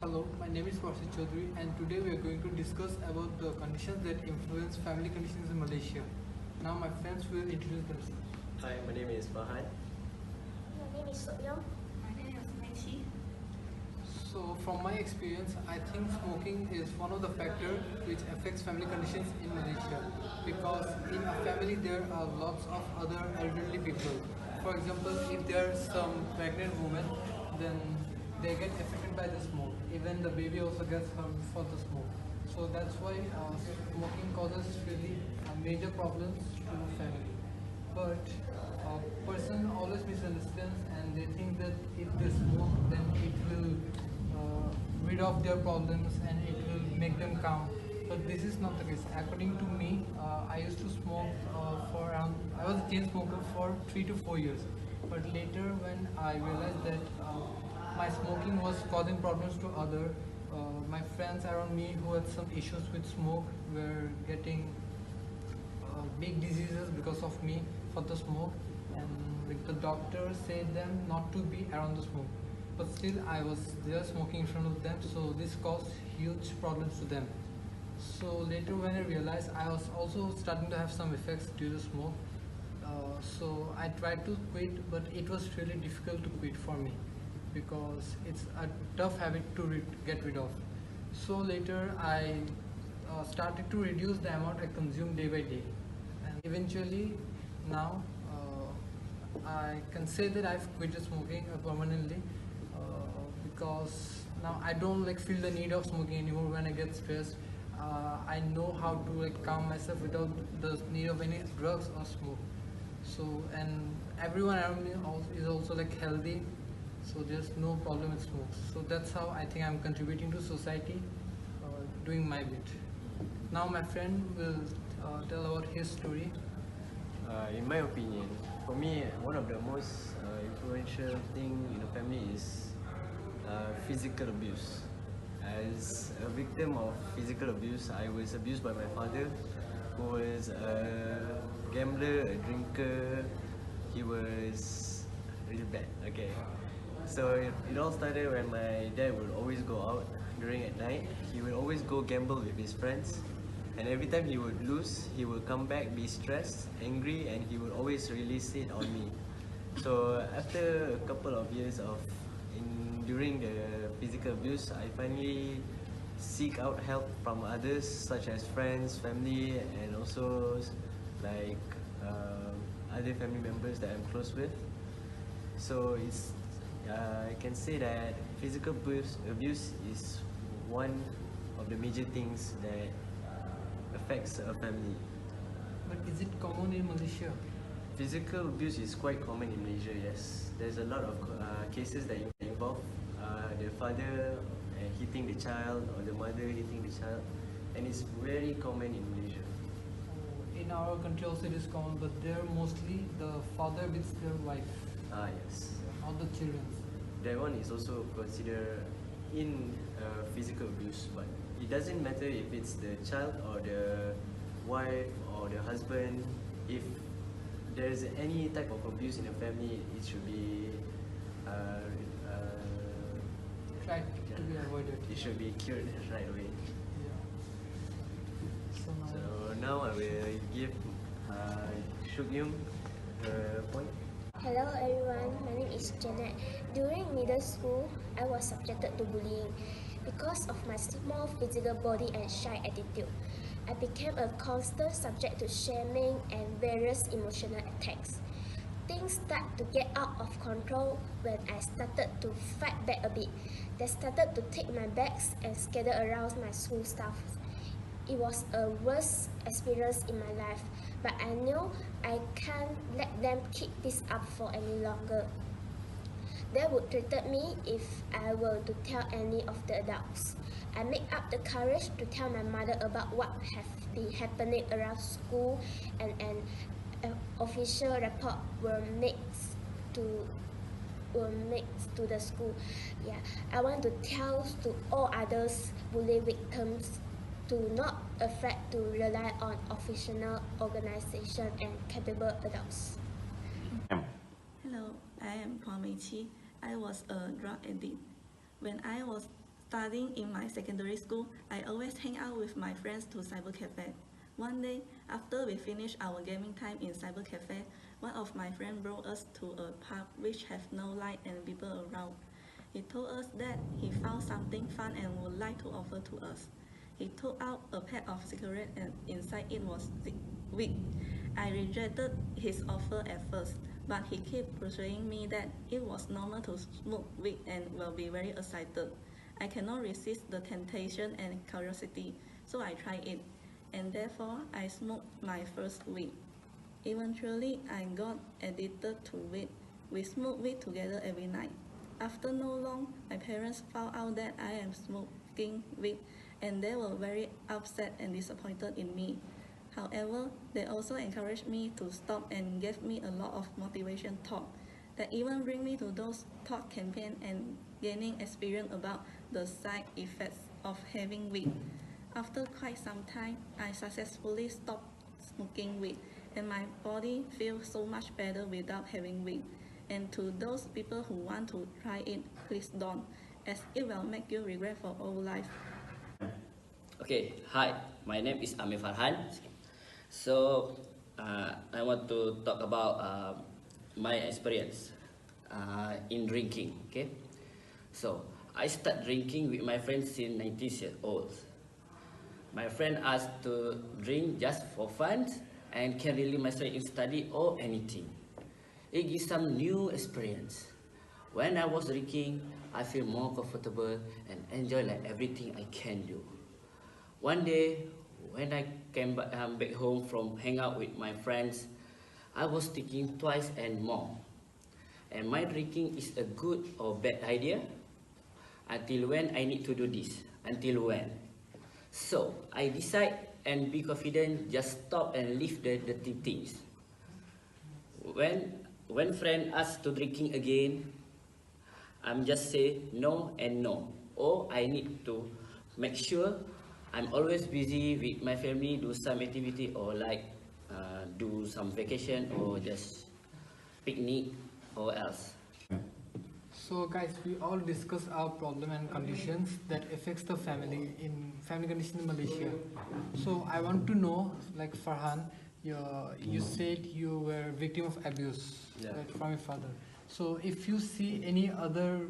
Hello, my name is Warsi Chaudhary and today we are going to discuss about the conditions that influence family conditions in Malaysia. Now my friends will introduce themselves. Hi, my name is Farhan. My name is Sokyong. My name is Meichi. So from my experience, I think smoking is one of the factors which affects family conditions in Malaysia because in a family there are lots of other elderly people. For example, if there are some pregnant women, then they get affected by the smoke. Even the baby also gets harmed for the smoke. So that's why smoking causes really major problems to family. But a person always misunderstands and they think that if they smoke then it will rid off their problems and it will make them calm. But this is not the case. According to me, I used to smoke for around, I was a chain smoker for 3 to 4 years. But later when I realized that my smoking was causing problems to my friends around me who had some issues with smoke were getting big diseases because of me for the smoke, and like the doctor said them not to be around the smoke, but still I was there smoking in front of them, so this caused huge problems to them. So later when I realized I was also starting to have some effects due to smoke, so I tried to quit, but it was really difficult to quit for me because it's a tough habit to get rid of. So later I started to reduce the amount I consume day by day, and eventually now I can say that I've quit smoking permanently because now I don't like feel the need of smoking anymore when I get stressed. I know how to like calm myself without the need of any drugs or smoke. So and everyone around me is also like healthy, so there's no problem with smoke. So that's how I think I'm contributing to society, doing my bit. Now my friend will tell about his story. In my opinion, for me, one of the most influential thing in the family is physical abuse. As a victim of physical abuse, I was abused by my father, who was a gambler, a drinker. He was really bad. Okay, so it all started when my dad would always go out during at night. He would always go gamble with his friends, and every time he would lose, he would come back, be stressed, angry, and he would always release it on me. So after a couple of years of during the physical abuse, I finally seek out help from others such as friends, family, and also like other family members that I'm close with. So I can say that physical abuse is one of the major things that affects a family. But is it common in Malaysia? Physical abuse is quite common in Malaysia, yes. There's a lot of cases that involve the father hitting the child or the mother hitting the child, and it's very common in Malaysia. In our country also it is common, but there mostly the father beats their wife, Yes. not the children. That one is also considered in physical abuse, but it doesn't matter if it's the child or the wife or the husband. If there's any type of abuse in the family, it should be Try to be avoided. it should be cured right away. Yeah. So now, So now I will give Shukyung the point. Hello everyone, my name is Janet. During middle school, I was subjected to bullying. Because of my small physical body and shy attitude, I became a constant subject to shaming and various emotional attacks. Things started to get out of control when I started to fight back a bit. They started to take my bags and scatter around my school stuff. It was a worst experience in my life, but I knew I can't let them keep this up for any longer. They would threaten me if I were to tell any of the adults. I made up the courage to tell my mother about what had been happening around school, and an official report to were made to the school. Yeah, I want to tell to all others bully victims to not afraid to rely on official organization and capable adults. Hello, I am Pao Meiqi. I was a drug addict. When I was studying in my secondary school, I always hang out with my friends to cyber cafe. One day, after we finished our gaming time in cyber cafe, one of my friends brought us to a pub which have no light and people around. He told us that he found something fun and would like to offer to us. He took out a pack of cigarettes and inside it was weed. I rejected his offer at first, but he kept persuading me that it was normal to smoke weed and will be very excited. I cannot resist the temptation and curiosity, so I tried it, and therefore I smoked my first weed. Eventually, I got addicted to weed. We smoked weed together every night. After no long, my parents found out that I am smoking weed, and they were very upset and disappointed in me. However, they also encouraged me to stop and gave me a lot of motivation talk that even bring me to those talk campaign and gaining experience about the side effects of having weed. After quite some time, I successfully stopped smoking weed and my body feels so much better without having weed. And to those people who want to try it, please don't, as it will make you regret for all life. Okay, hi, my name is Amir Farhan. So, I want to talk about my experience in drinking. Okay, so I start drinking with my friends since 19 years old. My friend asked to drink just for fun and can relieve myself in study or anything. It gives some new experience. When I was drinking, I feel more comfortable and enjoy like everything I can do. One day, when I came back home from hang out with my friends, I was thinking twice and more. Am I drinking is a good or bad idea? Until when I need to do this? Until when? So I decide and be confident, just stop and leave the dirty things. When friend ask to drinking again, I'm just say no and no. Or I need to make sure I'm always busy with my family, do some activity or like do some vacation or just picnic or else. So guys, we all discuss our problem and conditions that affects the family condition in Malaysia. So I want to know, like Farhan, you said you were victim of abuse, Yeah. right, from your father. So if you see any other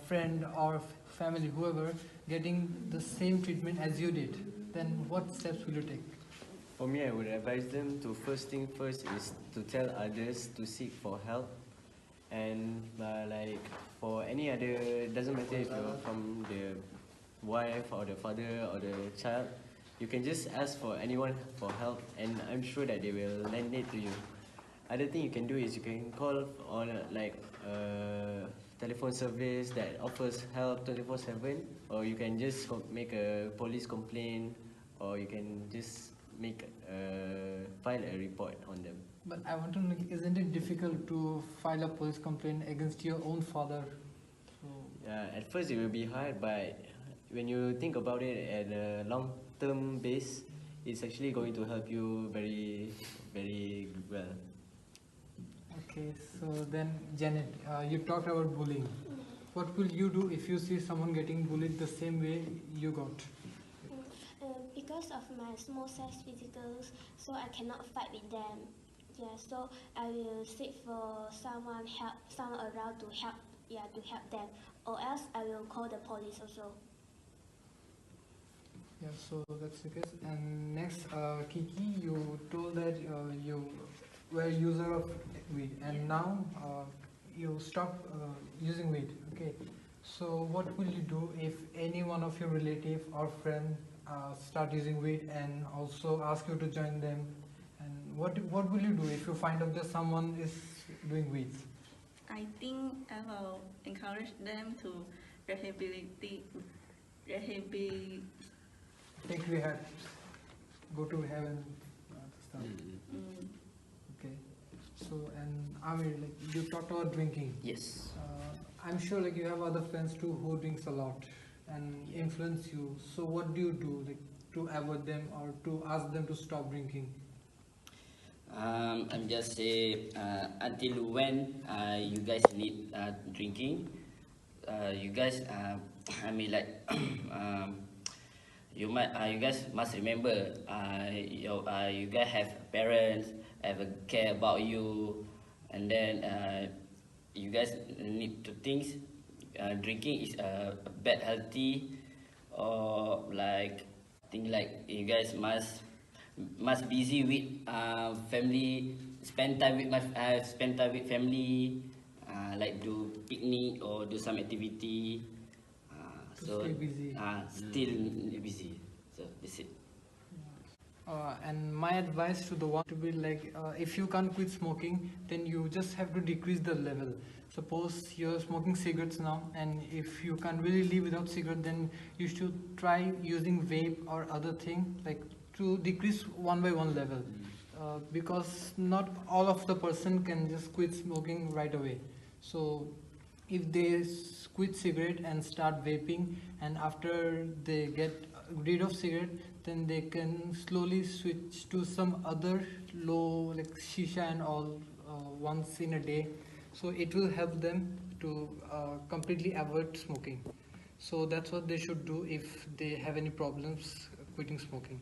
friend or family, whoever, getting the same treatment as you did, then what steps will you take? For me, I would advise them to first thing first is to tell others to seek for help. And like for any other, doesn't matter if you're from the wife or the father or the child, you can just ask for anyone for help and I'm sure that they will lend it to you. Other thing you can do is you can call on like telephone service that offers help 24/7, or you can just make a police complaint, or you can just make file a report on them. But I want to know, isn't it difficult to file a police complaint against your own father? So, At first it will be hard, but when you think about it at a long-term base, it's actually going to help you very, very well. okay, so then Janet, you talked about bullying. What will you do if you see someone getting bullied the same way you got? Because of my small size physicals, so I cannot fight with them. Yeah, so I will seek for someone around to help. Yeah, to help them, or else I will call the police also. Yeah, so that's the case. And next, Kiki, you told that you were a user of weed, and now you stopped using weed. Okay. So what will you do if any one of your relative or friend start using weed and also ask you to join them? And what will you do if you find out that someone is doing weed? I think I will encourage them to rehabilitate. Take rehab, go to heaven, stuff. Okay. So and Amir, like you talked about drinking. Yes. I'm sure like you have other friends too who drinks a lot and influence you. So what do you do like to avoid them or to ask them to stop drinking? I'm just say until when you guys need drinking. you guys, I mean like, you guys must remember, you guys have parents, have a care about you, and then you guys need to think drinking is a bad healthy, or like think like you guys must busy with family, spend time with family, like do picnic or do some activity. So stay busy. Still busy. So that's it. And my advice to the one to be like, if you can't quit smoking, then you just have to decrease the level. Suppose you're smoking cigarettes now, and if you can't really live without cigarette, then you should try using vape or other thing, like to decrease one by one level. Because not all of the person can just quit smoking right away. So if they quit cigarette and start vaping, and after they get rid of cigarette, then they can slowly switch to some other low, like shisha and all, once in a day. So it will help them to completely avoid smoking. So that's what they should do if they have any problems quitting smoking.